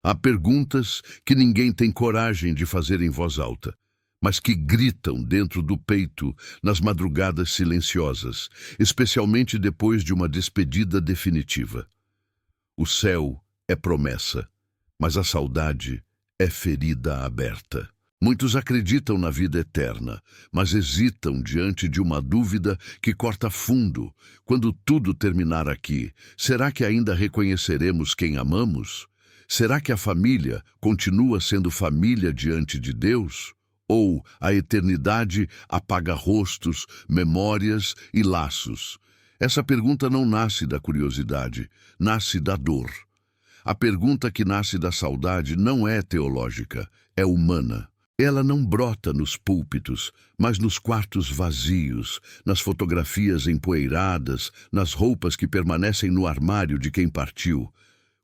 Há perguntas que ninguém tem coragem de fazer em voz alta, mas que gritam dentro do peito nas madrugadas silenciosas, especialmente depois de uma despedida definitiva. O céu é promessa, mas a saudade é ferida aberta. Muitos acreditam na vida eterna, mas hesitam diante de uma dúvida que corta fundo. Quando tudo terminar aqui, será que ainda reconheceremos quem amamos? Será que a família continua sendo família diante de Deus? Ou a eternidade apaga rostos, memórias e laços? Essa pergunta não nasce da curiosidade, nasce da dor. A pergunta que nasce da saudade não é teológica, é humana. Ela não brota nos púlpitos, mas nos quartos vazios, nas fotografias empoeiradas, nas roupas que permanecem no armário de quem partiu.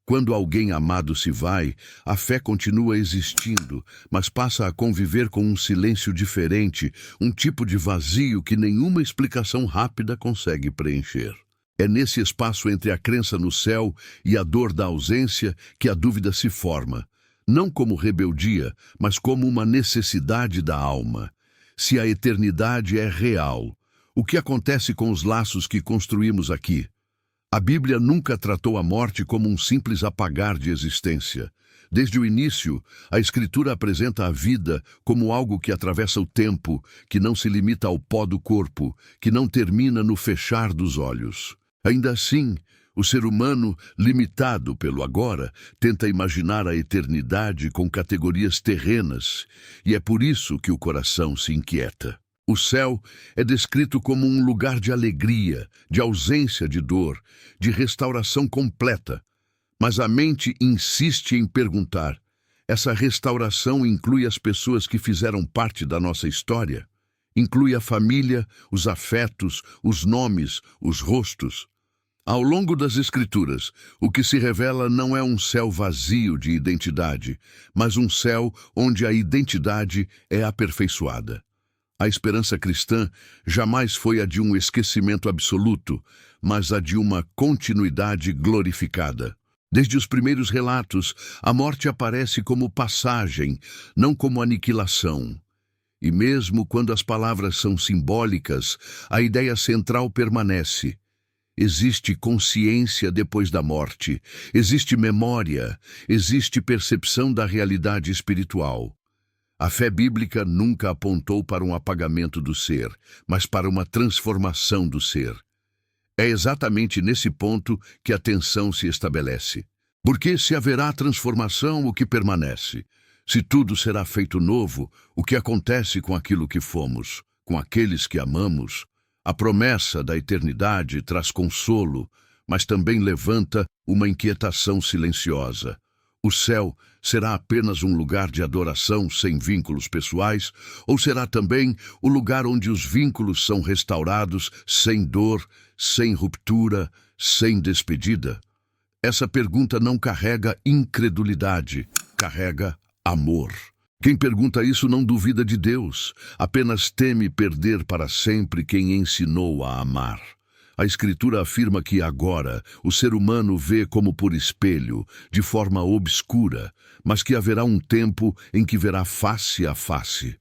Quando alguém amado se vai, a fé continua existindo, mas passa a conviver com um silêncio diferente, um tipo de vazio que nenhuma explicação rápida consegue preencher. É nesse espaço entre a crença no céu e a dor da ausência que a dúvida se forma, não como rebeldia, mas como uma necessidade da alma. Se a eternidade é real, o que acontece com os laços que construímos aqui? A Bíblia nunca tratou a morte como um simples apagar de existência. Desde o início, a Escritura apresenta a vida como algo que atravessa o tempo, que não se limita ao pó do corpo, que não termina no fechar dos olhos. Ainda assim, o ser humano, limitado pelo agora, tenta imaginar a eternidade com categorias terrenas, e é por isso que o coração se inquieta. O céu é descrito como um lugar de alegria, de ausência de dor, de restauração completa. Mas a mente insiste em perguntar: essa restauração inclui as pessoas que fizeram parte da nossa história? Inclui a família, os afetos, os nomes, os rostos? Ao longo das Escrituras, o que se revela não é um céu vazio de identidade, mas um céu onde a identidade é aperfeiçoada. A esperança cristã jamais foi a de um esquecimento absoluto, mas a de uma continuidade glorificada. Desde os primeiros relatos, a morte aparece como passagem, não como aniquilação. E mesmo quando as palavras são simbólicas, a ideia central permanece. Existe consciência depois da morte, existe memória, existe percepção da realidade espiritual. A fé bíblica nunca apontou para um apagamento do ser, mas para uma transformação do ser. É exatamente nesse ponto que a tensão se estabelece. Porque se haverá transformação, o que permanece? Se tudo será feito novo, o que acontece com aquilo que fomos, com aqueles que amamos? A promessa da eternidade traz consolo, mas também levanta uma inquietação silenciosa. O céu será apenas um lugar de adoração sem vínculos pessoais, ou será também o lugar onde os vínculos são restaurados sem dor, sem ruptura, sem despedida? Essa pergunta não carrega incredulidade, carrega amor. Quem pergunta isso não duvida de Deus, apenas teme perder para sempre quem ensinou a amar. A Escritura afirma que agora o ser humano vê como por espelho, de forma obscura, mas que haverá um tempo em que verá face a face.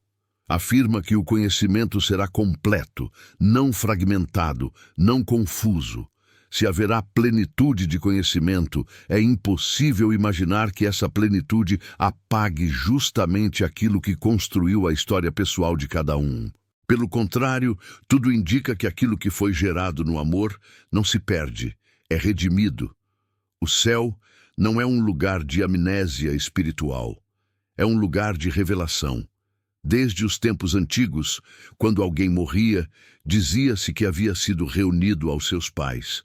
Afirma que o conhecimento será completo, não fragmentado, não confuso. Se haverá plenitude de conhecimento, é impossível imaginar que essa plenitude apague justamente aquilo que construiu a história pessoal de cada um. Pelo contrário, tudo indica que aquilo que foi gerado no amor não se perde, é redimido. O céu não é um lugar de amnésia espiritual, é um lugar de revelação. Desde os tempos antigos, quando alguém morria, dizia-se que havia sido reunido aos seus pais.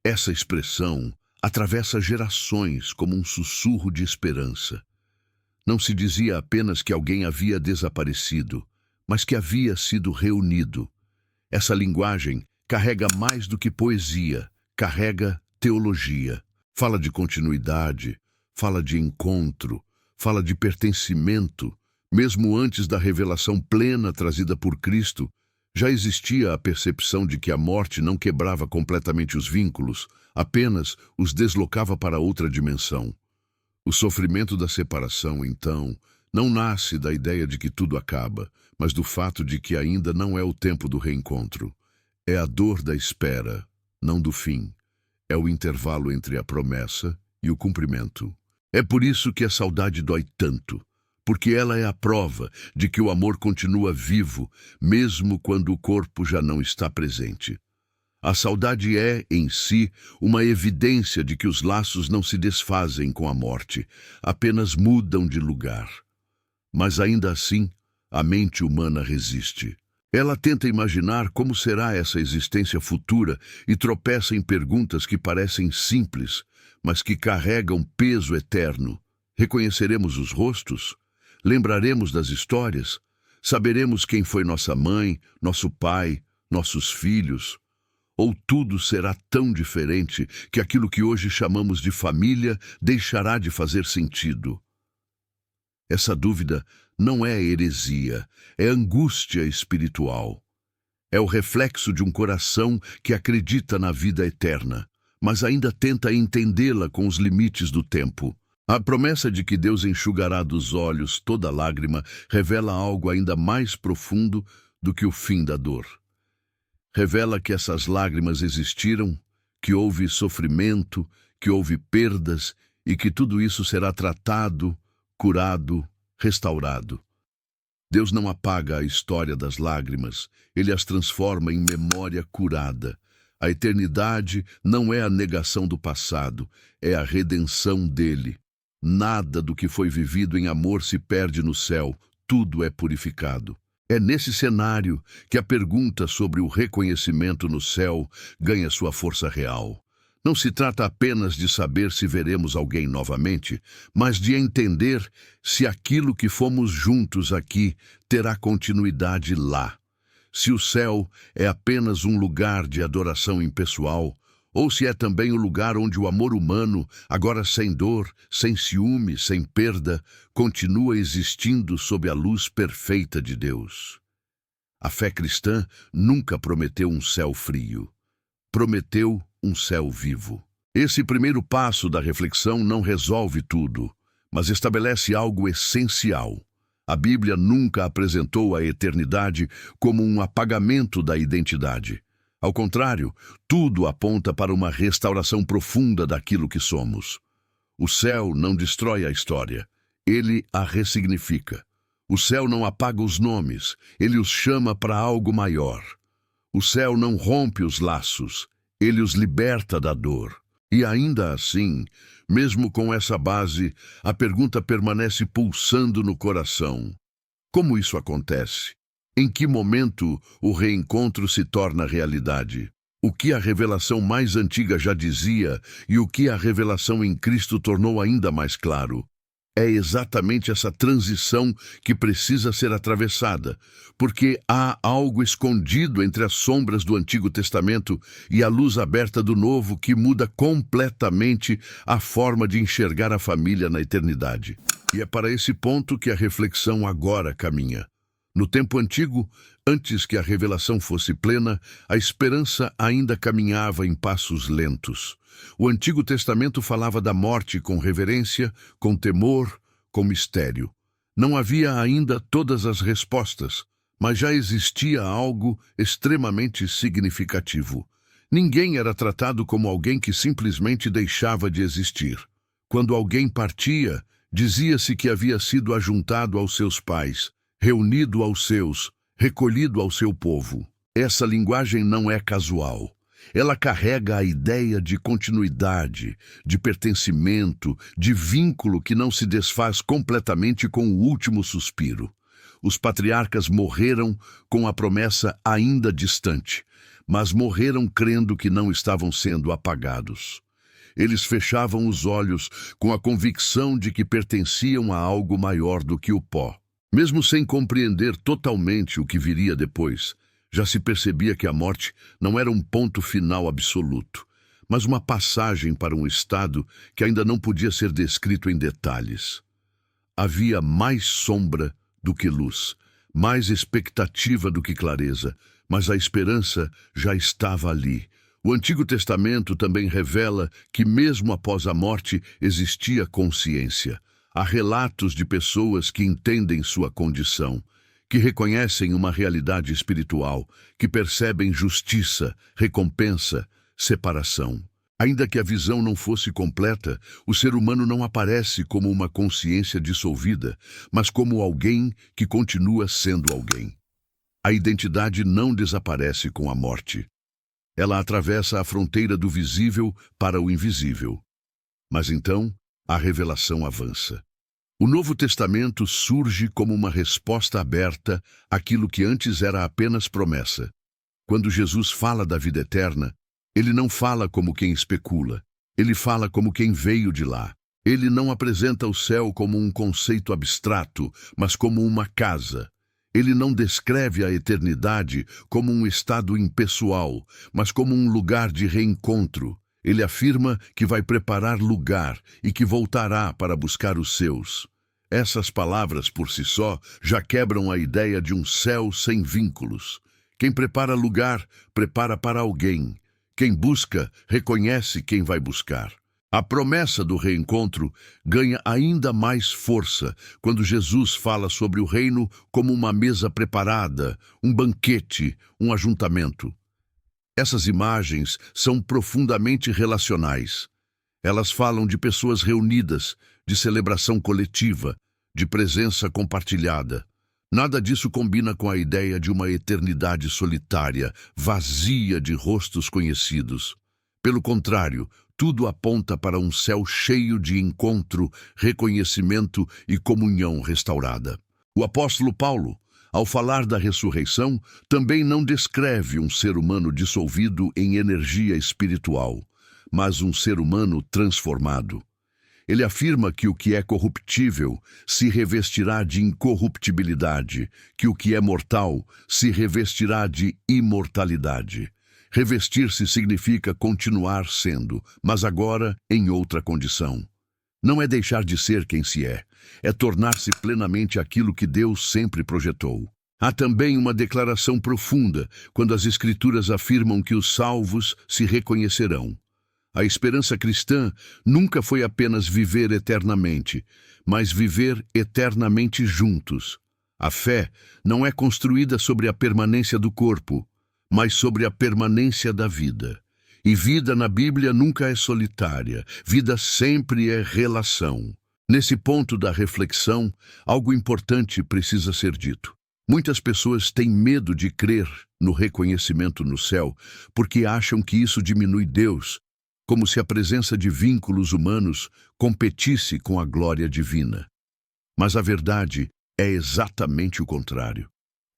Essa expressão atravessa gerações como um sussurro de esperança. Não se dizia apenas que alguém havia desaparecido, mas que havia sido reunido. Essa linguagem carrega mais do que poesia, carrega teologia. Fala de continuidade, fala de encontro, fala de pertencimento. Mesmo antes da revelação plena trazida por Cristo, já existia a percepção de que a morte não quebrava completamente os vínculos, apenas os deslocava para outra dimensão. O sofrimento da separação, então, não nasce da ideia de que tudo acaba, mas do fato de que ainda não é o tempo do reencontro. É a dor da espera, não do fim. É o intervalo entre a promessa e o cumprimento. É por isso que a saudade dói tanto, porque ela é a prova de que o amor continua vivo, mesmo quando o corpo já não está presente. A saudade é, em si, uma evidência de que os laços não se desfazem com a morte, apenas mudam de lugar. Mas ainda assim, a mente humana resiste. Ela tenta imaginar como será essa existência futura e tropeça em perguntas que parecem simples, mas que carregam peso eterno. Reconheceremos os rostos? Lembraremos das histórias? Saberemos quem foi nossa mãe, nosso pai, nossos filhos? Ou tudo será tão diferente que aquilo que hoje chamamos de família deixará de fazer sentido? Essa dúvida não é heresia, é angústia espiritual. É o reflexo de um coração que acredita na vida eterna, mas ainda tenta entendê-la com os limites do tempo. A promessa de que Deus enxugará dos olhos toda lágrima revela algo ainda mais profundo do que o fim da dor. Revela que essas lágrimas existiram, que houve sofrimento, que houve perdas e que tudo isso será tratado, curado, restaurado. Deus não apaga a história das lágrimas, Ele as transforma em memória curada. A eternidade não é a negação do passado, é a redenção dele. Nada do que foi vivido em amor se perde no céu, tudo é purificado. É nesse cenário que a pergunta sobre o reconhecimento no céu ganha sua força real. Não se trata apenas de saber se veremos alguém novamente, mas de entender se aquilo que fomos juntos aqui terá continuidade lá. Se o céu é apenas um lugar de adoração impessoal, ou se é também o lugar onde o amor humano, agora sem dor, sem ciúme, sem perda, continua existindo sob a luz perfeita de Deus. A fé cristã nunca prometeu um céu frio. Prometeu um céu vivo. Esse primeiro passo da reflexão não resolve tudo, mas estabelece algo essencial. A Bíblia nunca apresentou a eternidade como um apagamento da identidade. Ao contrário, tudo aponta para uma restauração profunda daquilo que somos. O céu não destrói a história, ele a ressignifica. O céu não apaga os nomes, ele os chama para algo maior. O céu não rompe os laços, ele os liberta da dor. E ainda assim, mesmo com essa base, a pergunta permanece pulsando no coração. Como isso acontece? Em que momento o reencontro se torna realidade? O que a revelação mais antiga já dizia e o que a revelação em Cristo tornou ainda mais claro? É exatamente essa transição que precisa ser atravessada, porque há algo escondido entre as sombras do Antigo Testamento e a luz aberta do Novo que muda completamente a forma de enxergar a família na eternidade. E é para esse ponto que a reflexão agora caminha. No tempo antigo, antes que a revelação fosse plena, a esperança ainda caminhava em passos lentos. O Antigo Testamento falava da morte com reverência, com temor, com mistério. Não havia ainda todas as respostas, mas já existia algo extremamente significativo. Ninguém era tratado como alguém que simplesmente deixava de existir. Quando alguém partia, dizia-se que havia sido ajuntado aos seus pais, reunido aos seus, recolhido ao seu povo. Essa linguagem não é casual. Ela carrega a ideia de continuidade, de pertencimento, de vínculo que não se desfaz completamente com o último suspiro. Os patriarcas morreram com a promessa ainda distante, mas morreram crendo que não estavam sendo apagados. Eles fechavam os olhos com a convicção de que pertenciam a algo maior do que o pó. Mesmo sem compreender totalmente o que viria depois, já se percebia que a morte não era um ponto final absoluto, mas uma passagem para um estado que ainda não podia ser descrito em detalhes. Havia mais sombra do que luz, mais expectativa do que clareza, mas a esperança já estava ali, O Antigo Testamento também revela que mesmo após a morte existia consciência. Há relatos de pessoas que entendem sua condição, que reconhecem uma realidade espiritual, que percebem justiça, recompensa, separação. Ainda que a visão não fosse completa, o ser humano não aparece como uma consciência dissolvida, mas como alguém que continua sendo alguém. A identidade não desaparece com a morte. Ela atravessa a fronteira do visível para o invisível. Mas então, a revelação avança. O Novo Testamento surge como uma resposta aberta àquilo que antes era apenas promessa. Quando Jesus fala da vida eterna, ele não fala como quem especula, ele fala como quem veio de lá. Ele não apresenta o céu como um conceito abstrato, mas como uma casa. Ele não descreve a eternidade como um estado impessoal, mas como um lugar de reencontro. Ele afirma que vai preparar lugar e que voltará para buscar os seus. Essas palavras, por si só, já quebram a ideia de um céu sem vínculos. Quem prepara lugar, prepara para alguém. Quem busca, reconhece quem vai buscar. A promessa do reencontro ganha ainda mais força quando Jesus fala sobre o reino como uma mesa preparada, um banquete, um ajuntamento. Essas imagens são profundamente relacionais. Elas falam de pessoas reunidas, de celebração coletiva, de presença compartilhada. Nada disso combina com a ideia de uma eternidade solitária, vazia de rostos conhecidos. Pelo contrário, tudo aponta para um céu cheio de encontro, reconhecimento e comunhão restaurada. O apóstolo Paulo, ao falar da ressurreição, também não descreve um ser humano dissolvido em energia espiritual, mas um ser humano transformado. Ele afirma que o que é corruptível se revestirá de incorruptibilidade, que o que é mortal se revestirá de imortalidade. Revestir-se significa continuar sendo, mas agora em outra condição. Não é deixar de ser quem se é tornar-se plenamente aquilo que Deus sempre projetou. Há também uma declaração profunda quando as Escrituras afirmam que os salvos se reconhecerão. A esperança cristã nunca foi apenas viver eternamente, mas viver eternamente juntos. A fé não é construída sobre a permanência do corpo, mas sobre a permanência da vida. E vida na Bíblia nunca é solitária, vida sempre é relação. Nesse ponto da reflexão, algo importante precisa ser dito. Muitas pessoas têm medo de crer no reconhecimento no céu, porque acham que isso diminui Deus, como se a presença de vínculos humanos competisse com a glória divina. Mas a verdade é exatamente o contrário.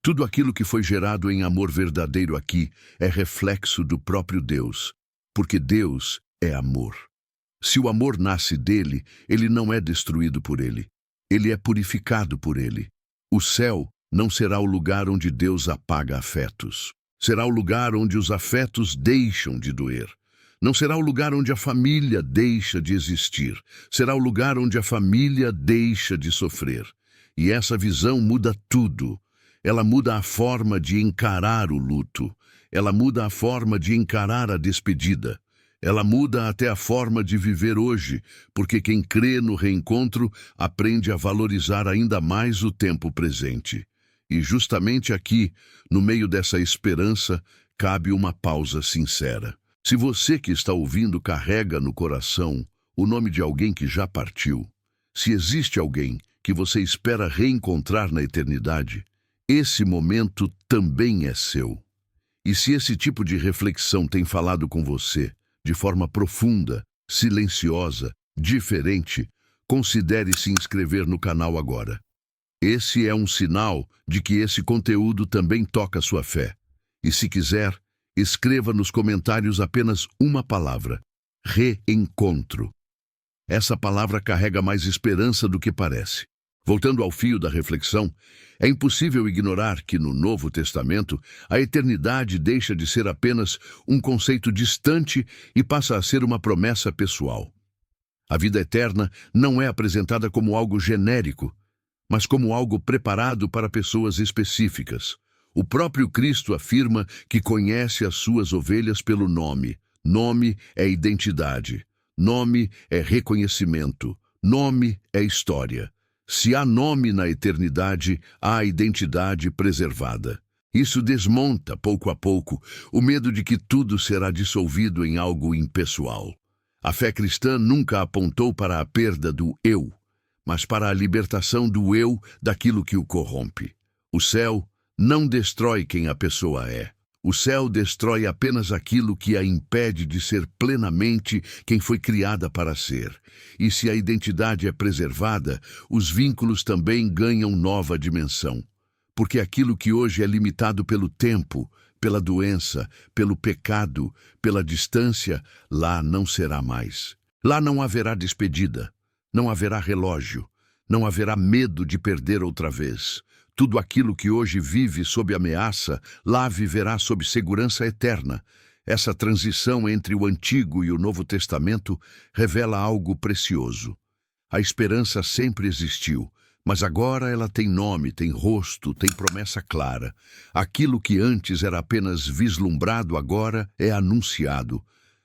Tudo aquilo que foi gerado em amor verdadeiro aqui é reflexo do próprio Deus, porque Deus é amor. Se o amor nasce dele, ele não é destruído por ele. Ele é purificado por ele. O céu não será o lugar onde Deus apaga afetos. Será o lugar onde os afetos deixam de doer. Não será o lugar onde a família deixa de existir. Será o lugar onde a família deixa de sofrer. E essa visão muda tudo. Ela muda a forma de encarar o luto. Ela muda a forma de encarar a despedida. Ela muda até a forma de viver hoje, porque quem crê no reencontro aprende a valorizar ainda mais o tempo presente. E justamente aqui, no meio dessa esperança, cabe uma pausa sincera. Se você que está ouvindo carrega no coração o nome de alguém que já partiu, se existe alguém que você espera reencontrar na eternidade, esse momento também é seu. E se esse tipo de reflexão tem falado com você, de forma profunda, silenciosa, diferente, considere se inscrever no canal agora. Esse é um sinal de que esse conteúdo também toca sua fé. E se quiser, escreva nos comentários apenas uma palavra: reencontro. Essa palavra carrega mais esperança do que parece. Voltando ao fio da reflexão, é impossível ignorar que no Novo Testamento a eternidade deixa de ser apenas um conceito distante e passa a ser uma promessa pessoal. A vida eterna não é apresentada como algo genérico, mas como algo preparado para pessoas específicas. O próprio Cristo afirma que conhece as suas ovelhas pelo nome. Nome é identidade. Nome é reconhecimento. Nome é história. Se há nome na eternidade, há identidade preservada. Isso desmonta, pouco a pouco, o medo de que tudo será dissolvido em algo impessoal. A fé cristã nunca apontou para a perda do eu, mas para a libertação do eu daquilo que o corrompe. O céu não destrói quem a pessoa é. O céu destrói apenas aquilo que a impede de ser plenamente quem foi criada para ser. E se a identidade é preservada, os vínculos também ganham nova dimensão. Porque aquilo que hoje é limitado pelo tempo, pela doença, pelo pecado, pela distância, lá não será mais. Lá não haverá despedida, não haverá relógio, não haverá medo de perder outra vez. Tudo aquilo que hoje vive sob ameaça, lá viverá sob segurança eterna. Essa transição entre o Antigo e o Novo Testamento revela algo precioso. A esperança sempre existiu, mas agora ela tem nome, tem rosto, tem promessa clara. Aquilo que antes era apenas vislumbrado agora é anunciado.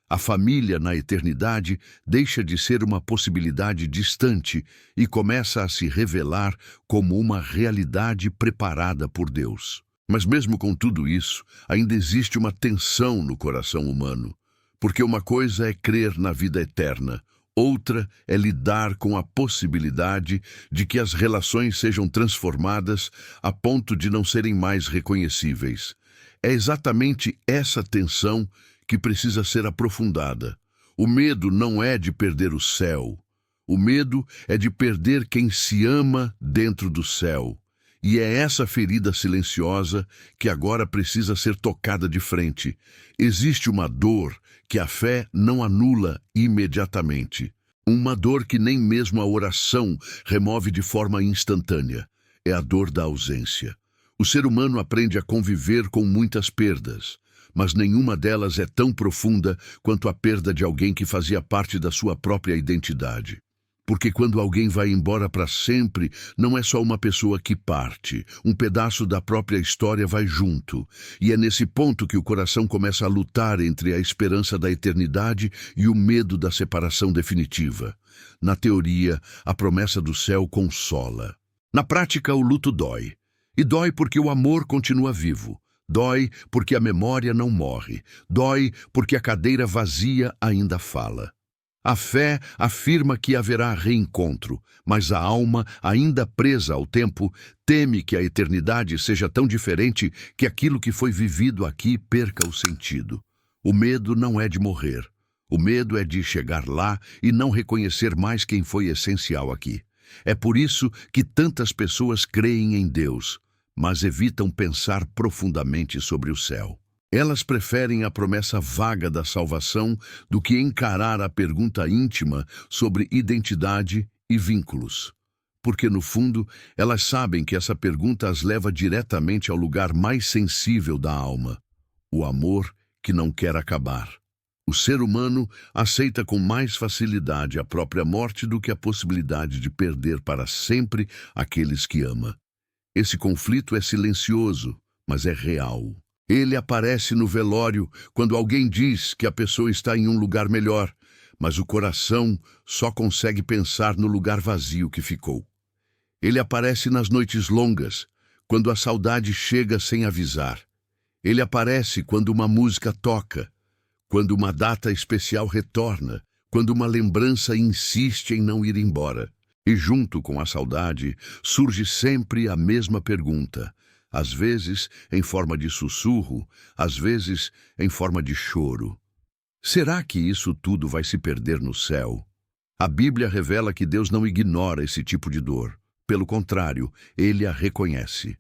A família na eternidade deixa de ser uma possibilidade distante e começa a se revelar como uma realidade preparada por Deus. Mas mesmo com tudo isso, ainda existe uma tensão no coração humano, porque uma coisa é crer na vida eterna, outra é lidar com a possibilidade de que as relações sejam transformadas a ponto de não serem mais reconhecíveis. É exatamente essa tensão que precisa ser aprofundada. O medo não é de perder o céu. O medo é de perder quem se ama dentro do céu. E é essa ferida silenciosa que agora precisa ser tocada de frente. Existe uma dor que a fé não anula imediatamente. Uma dor que nem mesmo a oração remove de forma instantânea. É a dor da ausência. O ser humano aprende a conviver com muitas perdas, mas nenhuma delas é tão profunda quanto a perda de alguém que fazia parte da sua própria identidade. Porque quando alguém vai embora para sempre, não é só uma pessoa que parte, um pedaço da própria história vai junto. E é nesse ponto que o coração começa a lutar entre a esperança da eternidade e o medo da separação definitiva. Na teoria, a promessa do céu consola. Na prática, o luto dói. E dói porque o amor continua vivo. Dói porque a memória não morre. Dói porque a cadeira vazia ainda fala. A fé afirma que haverá reencontro, mas a alma, ainda presa ao tempo, teme que a eternidade seja tão diferente que aquilo que foi vivido aqui perca o sentido. O medo não é de morrer. O medo é de chegar lá e não reconhecer mais quem foi essencial aqui. É por isso que tantas pessoas creem em Deus, mas evitam pensar profundamente sobre o céu. Elas preferem a promessa vaga da salvação do que encarar a pergunta íntima sobre identidade e vínculos. Porque, no fundo, elas sabem que essa pergunta as leva diretamente ao lugar mais sensível da alma, o amor que não quer acabar. O ser humano aceita com mais facilidade a própria morte do que a possibilidade de perder para sempre aqueles que ama. Esse conflito é silencioso, mas é real. Ele aparece no velório quando alguém diz que a pessoa está em um lugar melhor, mas o coração só consegue pensar no lugar vazio que ficou. Ele aparece nas noites longas, quando a saudade chega sem avisar. Ele aparece quando uma música toca, quando uma data especial retorna, quando uma lembrança insiste em não ir embora. E junto com a saudade, surge sempre a mesma pergunta, às vezes em forma de sussurro, às vezes em forma de choro. Será que isso tudo vai se perder no céu? A Bíblia revela que Deus não ignora esse tipo de dor. Pelo contrário, Ele a reconhece.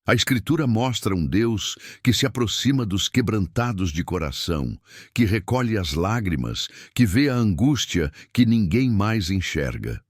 A Escritura mostra um Deus que se aproxima dos quebrantados de coração, que recolhe as lágrimas, que vê a angústia que ninguém mais enxerga.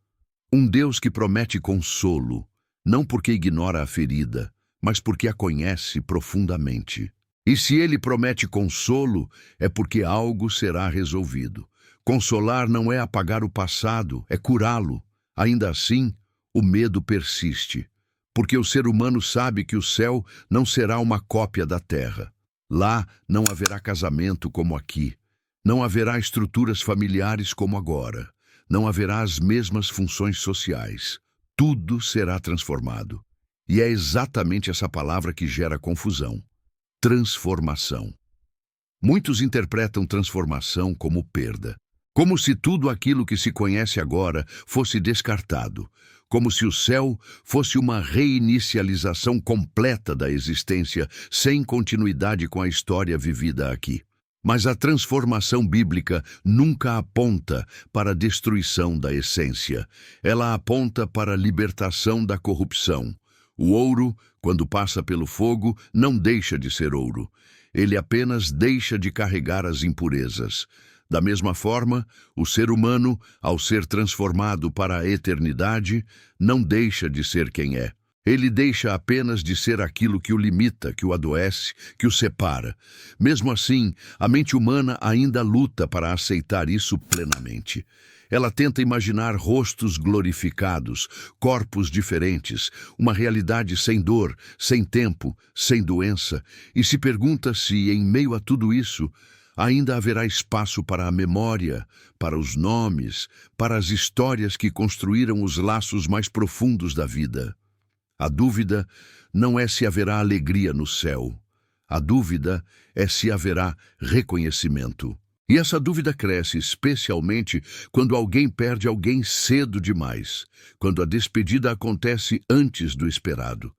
Um Deus que promete consolo, não porque ignora a ferida, mas porque a conhece profundamente. E se Ele promete consolo, é porque algo será resolvido. Consolar não é apagar o passado, é curá-lo. Ainda assim, o medo persiste, porque o ser humano sabe que o céu não será uma cópia da terra. Lá não haverá casamento como aqui. Não haverá estruturas familiares como agora. Não haverá as mesmas funções sociais. Tudo será transformado. E é exatamente essa palavra que gera confusão. Transformação. Muitos interpretam transformação como perda. Como se tudo aquilo que se conhece agora fosse descartado. Como se o céu fosse uma reinicialização completa da existência, sem continuidade com a história vivida aqui. Mas a transformação bíblica nunca aponta para a destruição da essência. Ela aponta para a libertação da corrupção. O ouro, quando passa pelo fogo, não deixa de ser ouro. Ele apenas deixa de carregar as impurezas. Da mesma forma, o ser humano, ao ser transformado para a eternidade, não deixa de ser quem é. Ele deixa apenas de ser aquilo que o limita, que o adoece, que o separa. Mesmo assim, a mente humana ainda luta para aceitar isso plenamente. Ela tenta imaginar rostos glorificados, corpos diferentes, uma realidade sem dor, sem tempo, sem doença, e se pergunta se, em meio a tudo isso, ainda haverá espaço para a memória, para os nomes, para as histórias que construíram os laços mais profundos da vida. A dúvida não é se haverá alegria no céu. A dúvida é se haverá reconhecimento. E essa dúvida cresce especialmente quando alguém perde alguém cedo demais, quando a despedida acontece antes do esperado,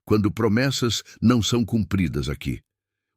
quando promessas não são cumpridas aqui,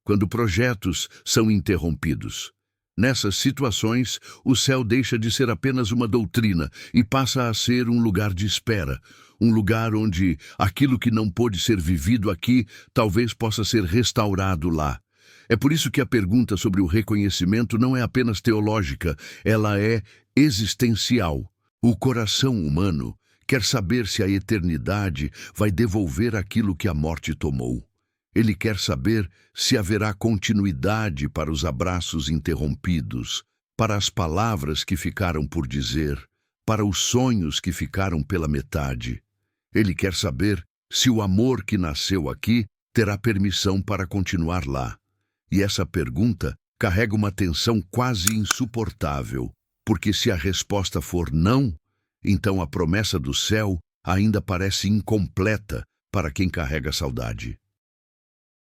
quando projetos são interrompidos. Nessas situações, o céu deixa de ser apenas uma doutrina e passa a ser um lugar de espera, um lugar onde aquilo que não pôde ser vivido aqui talvez possa ser restaurado lá. É por isso que a pergunta sobre o reconhecimento não é apenas teológica, ela é existencial. O coração humano quer saber se a eternidade vai devolver aquilo que a morte tomou. Ele quer saber se haverá continuidade para os abraços interrompidos, para as palavras que ficaram por dizer, para os sonhos que ficaram pela metade. Ele quer saber se o amor que nasceu aqui terá permissão para continuar lá. E essa pergunta carrega uma tensão quase insuportável, porque se a resposta for não, então a promessa do céu ainda parece incompleta para quem carrega saudade.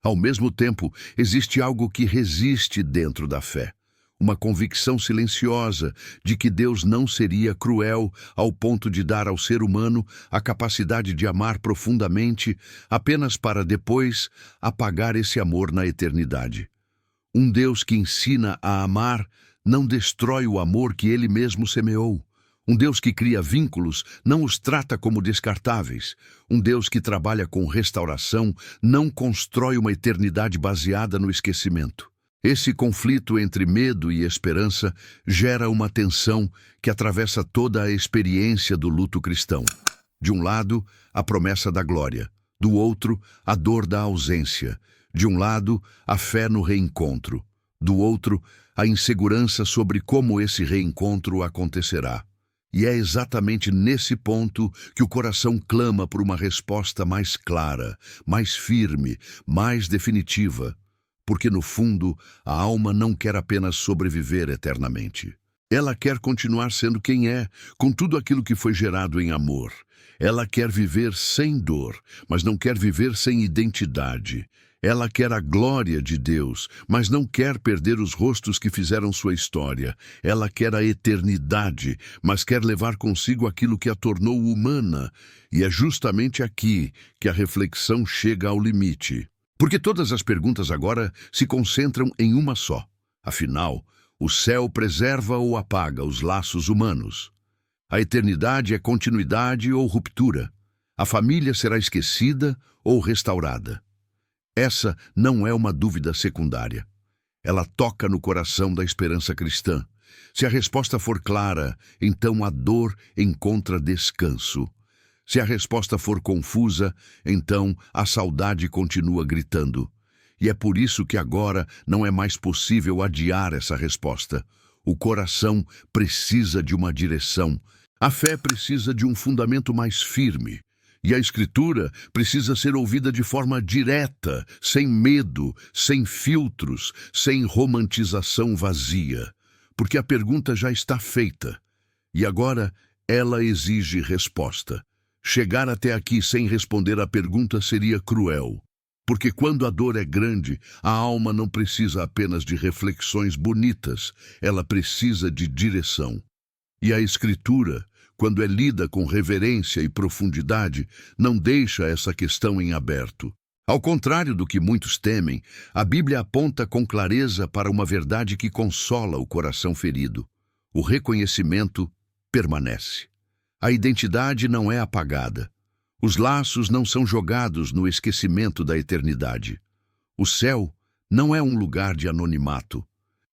Ao mesmo tempo, existe algo que resiste dentro da fé. Uma convicção silenciosa de que Deus não seria cruel ao ponto de dar ao ser humano a capacidade de amar profundamente apenas para depois apagar esse amor na eternidade. Um Deus que ensina a amar não destrói o amor que Ele mesmo semeou. Um Deus que cria vínculos não os trata como descartáveis. Um Deus que trabalha com restauração não constrói uma eternidade baseada no esquecimento. Esse conflito entre medo e esperança gera uma tensão que atravessa toda a experiência do luto cristão. De um lado, a promessa da glória. Do outro, a dor da ausência. De um lado, a fé no reencontro. Do outro, a insegurança sobre como esse reencontro acontecerá. E é exatamente nesse ponto que o coração clama por uma resposta mais clara, mais firme, mais definitiva. Porque, no fundo, a alma não quer apenas sobreviver eternamente. Ela quer continuar sendo quem é, com tudo aquilo que foi gerado em amor. Ela quer viver sem dor, mas não quer viver sem identidade. Ela quer a glória de Deus, mas não quer perder os rostos que fizeram sua história. Ela quer a eternidade, mas quer levar consigo aquilo que a tornou humana. E é justamente aqui que a reflexão chega ao limite. Porque todas as perguntas agora se concentram em uma só. Afinal, o céu preserva ou apaga os laços humanos? A eternidade é continuidade ou ruptura? A família será esquecida ou restaurada? Essa não é uma dúvida secundária. Ela toca no coração da esperança cristã. Se a resposta for clara, então a dor encontra descanso. Se a resposta for confusa, então a saudade continua gritando. E é por isso que agora não é mais possível adiar essa resposta. O coração precisa de uma direção. A fé precisa de um fundamento mais firme, E a Escritura precisa ser ouvida de forma direta, sem medo, sem filtros, sem romantização vazia. Porque a pergunta já está feita. E agora ela exige resposta. Chegar até aqui sem responder à pergunta seria cruel. Porque quando a dor é grande, a alma não precisa apenas de reflexões bonitas, ela precisa de direção. E a Escritura, quando é lida com reverência e profundidade, não deixa essa questão em aberto. Ao contrário do que muitos temem, a Bíblia aponta com clareza para uma verdade que consola o coração ferido. O reconhecimento permanece. A identidade não é apagada. Os laços não são jogados no esquecimento da eternidade. O céu não é um lugar de anonimato,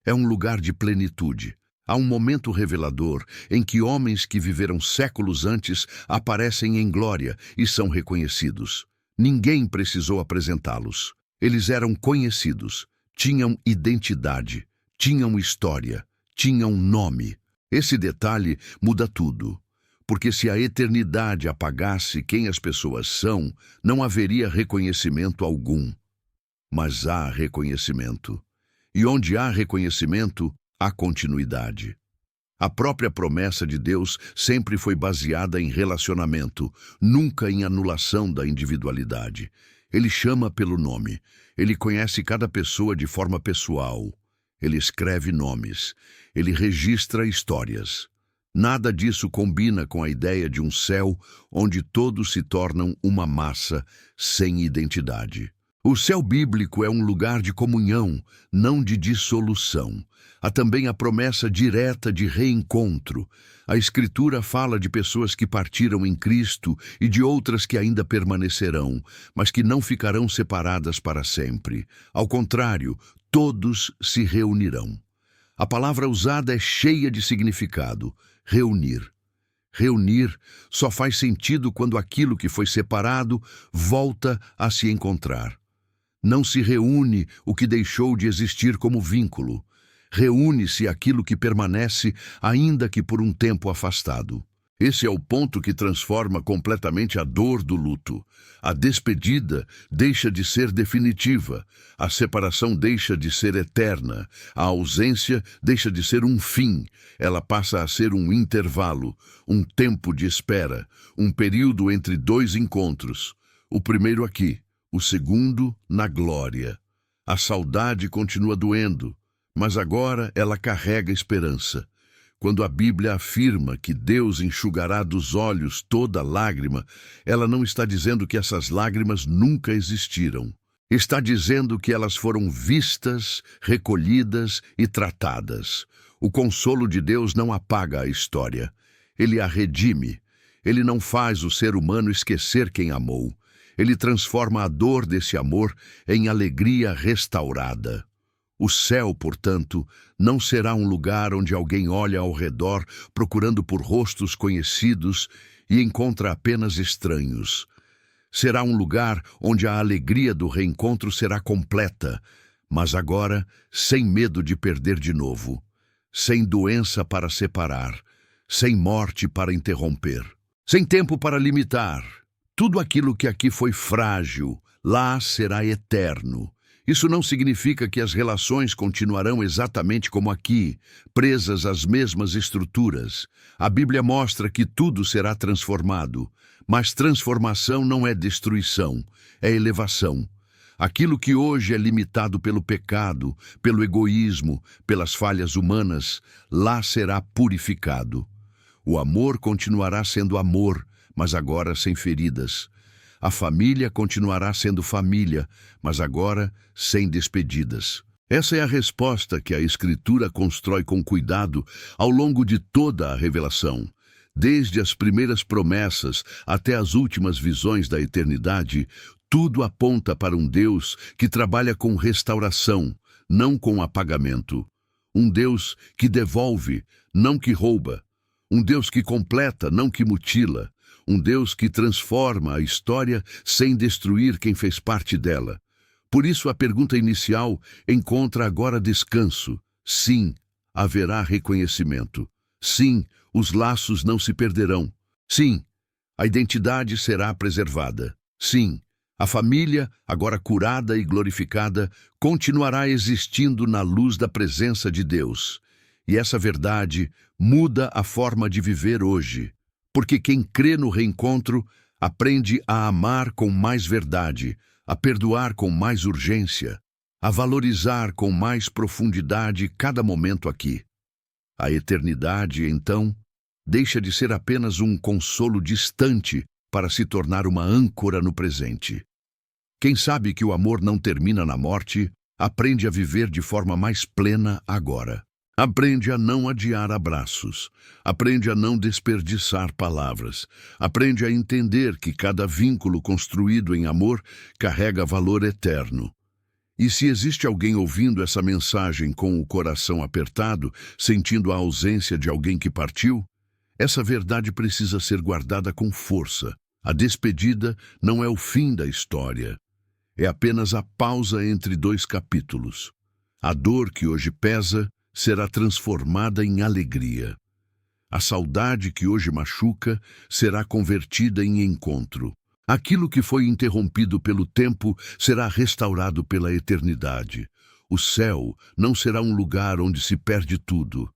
é um lugar de plenitude. Há um momento revelador em que homens que viveram séculos antes aparecem em glória e são reconhecidos. Ninguém precisou apresentá-los. Eles eram conhecidos, tinham identidade, tinham história, tinham nome. Esse detalhe muda tudo. Porque se a eternidade apagasse quem as pessoas são, não haveria reconhecimento algum. Mas há reconhecimento. E onde há reconhecimento, há continuidade. A própria promessa de Deus sempre foi baseada em relacionamento, nunca em anulação da individualidade. Ele chama pelo nome. Ele conhece cada pessoa de forma pessoal. Ele escreve nomes. Ele registra histórias. Nada disso combina com a ideia de um céu onde todos se tornam uma massa sem identidade. O céu bíblico é um lugar de comunhão, não de dissolução. Há também a promessa direta de reencontro. A Escritura fala de pessoas que partiram em Cristo e de outras que ainda permanecerão, mas que não ficarão separadas para sempre. Ao contrário, todos se reunirão. A palavra usada é cheia de significado. Reunir. Reunir só faz sentido quando aquilo que foi separado volta a se encontrar. Não se reúne o que deixou de existir como vínculo. Reúne-se aquilo que permanece, ainda que por um tempo afastado. Esse é o ponto que transforma completamente a dor do luto. A despedida deixa de ser definitiva, a separação deixa de ser eterna, a ausência deixa de ser um fim, ela passa a ser um intervalo, um tempo de espera, um período entre dois encontros. O primeiro aqui, o segundo na glória. A saudade continua doendo, mas agora ela carrega esperança. Quando a Bíblia afirma que Deus enxugará dos olhos toda lágrima, ela não está dizendo que essas lágrimas nunca existiram. Está dizendo que elas foram vistas, recolhidas e tratadas. O consolo de Deus não apaga a história. Ele a redime. Ele não faz o ser humano esquecer quem amou. Ele transforma a dor desse amor em alegria restaurada. O céu, portanto, não será um lugar onde alguém olha ao redor procurando por rostos conhecidos e encontra apenas estranhos. Será um lugar onde a alegria do reencontro será completa, mas agora sem medo de perder de novo, sem doença para separar, sem morte para interromper, sem tempo para limitar. Tudo aquilo que aqui foi frágil, lá será eterno. Isso não significa que as relações continuarão exatamente como aqui, presas às mesmas estruturas. A Bíblia mostra que tudo será transformado, mas transformação não é destruição, é elevação. Aquilo que hoje é limitado pelo pecado, pelo egoísmo, pelas falhas humanas, lá será purificado. O amor continuará sendo amor, mas agora sem feridas. A família continuará sendo família, mas agora sem despedidas. Essa é a resposta que a Escritura constrói com cuidado ao longo de toda a revelação. Desde as primeiras promessas até as últimas visões da eternidade, tudo aponta para um Deus que trabalha com restauração, não com apagamento. Um Deus que devolve, não que rouba. Um Deus que completa, não que mutila. Um Deus que transforma a história sem destruir quem fez parte dela. Por isso a pergunta inicial encontra agora descanso. Sim, haverá reconhecimento. Sim, os laços não se perderão. Sim, A identidade será preservada. Sim, a família, agora curada e glorificada, continuará existindo na luz da presença de Deus. E essa verdade muda a forma de viver hoje, porque quem crê no reencontro aprende a amar com mais verdade, a perdoar com mais urgência, a valorizar com mais profundidade cada momento aqui. A eternidade, então, deixa de ser apenas um consolo distante para se tornar uma âncora no presente. Quem sabe que o amor não termina na morte, aprende a viver de forma mais plena agora. Aprende a não adiar abraços, aprende a não desperdiçar palavras, aprende a entender que cada vínculo construído em amor carrega valor eterno. E se existe alguém ouvindo essa mensagem com o coração apertado, sentindo a ausência de alguém que partiu, essa verdade precisa ser guardada com força. A despedida não é o fim da história. É apenas a pausa entre dois capítulos. A dor que hoje pesa será transformada em alegria. A saudade que hoje machuca será convertida em encontro. Aquilo que foi interrompido pelo tempo será restaurado pela eternidade. O céu não será um lugar onde se perde tudo.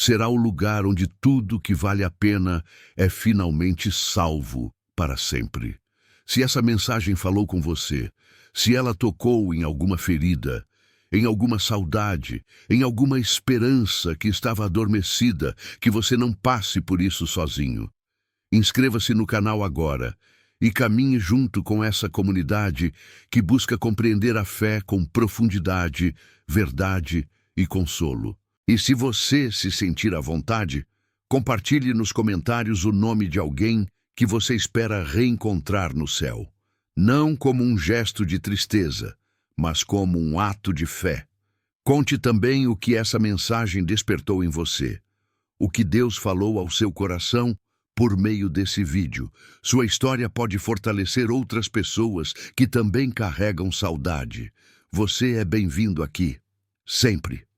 Será o lugar onde tudo que vale a pena é finalmente salvo para sempre. Se essa mensagem falou com você, se ela tocou em alguma ferida, em alguma saudade, em alguma esperança que estava adormecida, que você não passe por isso sozinho. Inscreva-se no canal agora e caminhe junto com essa comunidade que busca compreender a fé com profundidade, verdade e consolo. E se você se sentir à vontade, compartilhe nos comentários o nome de alguém que você espera reencontrar no céu. Não como um gesto de tristeza, mas como um ato de fé. Conte também o que essa mensagem despertou em você, o que Deus falou ao seu coração por meio desse vídeo. Sua história pode fortalecer outras pessoas que também carregam saudade. Você é bem-vindo aqui, sempre.